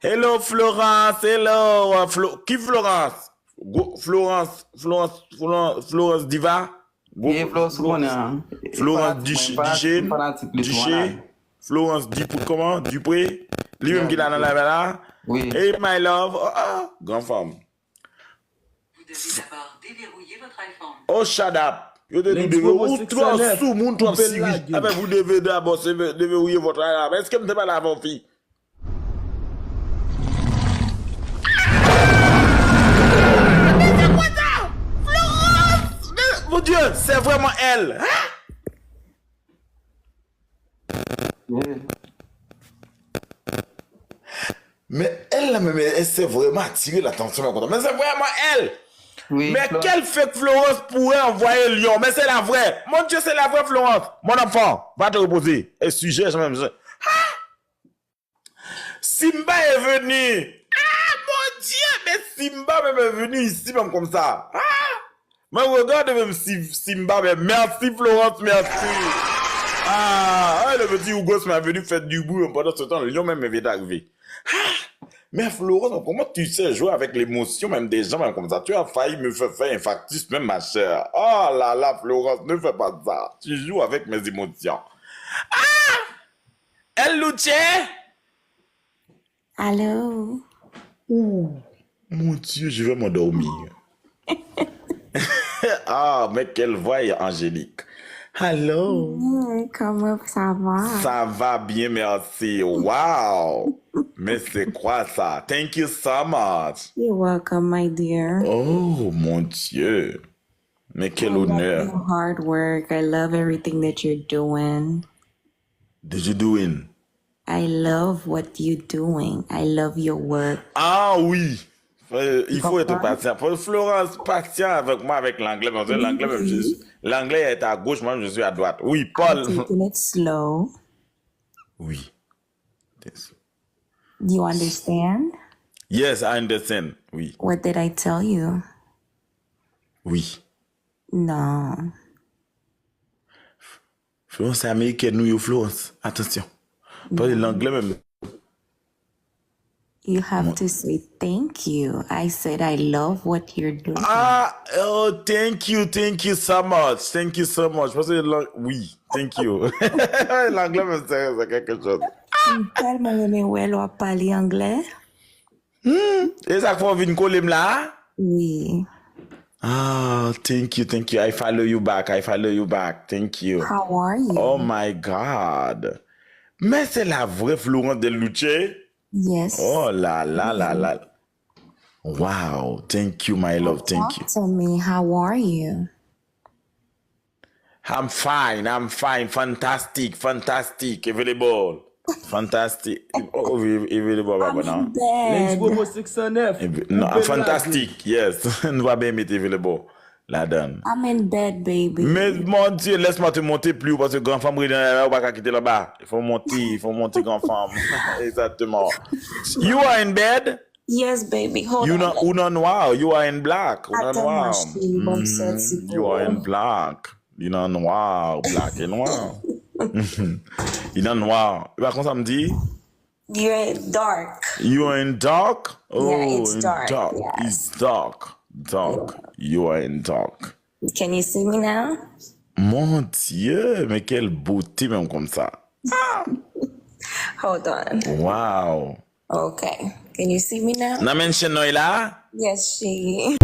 Hello Florence, hello. Qui Florence? Florence Diva? E Florence konen. Florence Duché? Florence comment? Dupré? Lui-même qui l'a dans la là? Oui. Hey my love. Grande femme. Vous devez d'abord déverrouiller votre iPhone. Oh, shut up. Vous devez sous moun trop siri. Vous devez d'abord déverrouiller votre iPhone. Est-ce que vous n'êtes pas là, mon fille? Mon Dieu, c'est vraiment elle. Oui. Mais elle, elle s'est vraiment attiré l'attention. Mais c'est vraiment elle. Oui, Mais quelle fake Florence pourrait envoyer Lyon? Mais c'est la vraie. Mon Dieu, c'est la vraie Florence. Mon enfant, va te reposer. Et sujet, je même. Simba est venu. Mon Dieu, mais Simba même est venu ici même comme ça. Mais regarde même Simba, mais merci Florence, merci. Le petit Hugo m'a venu faire du bruit pendant ce temps, Lyon même vient d'arriver. Mais Florence, comment tu sais jouer avec l'émotion même des gens même comme ça? Tu as failli me faire infarctus même ma chère. Oh là là, Florence, ne fais pas ça. Tu joues avec mes émotions. Elle Luce? Allô? Mon Dieu, je vais m'endormir. Mais quelle voix angélique. Allô? Comment ça va? Ça va bien, merci. Wow! Mais c'est quoi ça? Thank you so much. You're welcome, my dear. Oh, mon Dieu. Mais quel I love honneur. your hard work. I love everything that you're doing. Did you doing? I love what you're doing. I love your work. Oui. Il faut être patient. Florence, patient avec moi avec l'anglais. Parce que l'anglais, l'anglais est à gauche, moi je suis à droite. Oui, Paul. Taking it slow. Oui. You understand? Yes, I understand. Oui. What did I tell you? Oui. No. Florence, c'est américaine, nous, Florence. Attention. Parlez l'anglais même. You have to say thank you. I said I love what you're doing. Thank you so much. Thank you so much. Parce que oui, thank you. L'anglais me sert à quelque chose. Tellement aimé où elle a parlé anglais. Et ça fait venir coller là? Oui. Thank you. I follow you back. Thank you. How are you? Oh my God. Mais c'est la vraie Florence de Luce? Yes. Oh là là. Wow. Thank you, my love. Thank you. Tell me, how are you? I'm fine. Fantastic. Available. Fantastic. Available, I'm non? in bed. Non, fantastique, yes. Nous va bien mettre available. La donne. I'm in bed, baby. Mais mon Dieu, laisse-moi te monter plus haut parce que grand femme, on va pas quitter là-bas. Il faut monter, grand femme. Exactement. You are in bed? Yes, baby. Hold You on. know, ou non noir. You are in black. Ou non Attends, noir. ma chérie, bon, sexy You are in boy. black. You know noir. Black et noir. You know noir. Par contre, ça me dit? You're dark. You are in dark? it's in dark, yes. It's dark. You are in dark. Can you see me now? Mon Dieu, mais quelle beauté même comme ça. Hold on. Wow. Okay. Can you see me now? Na mention là? Yes, she.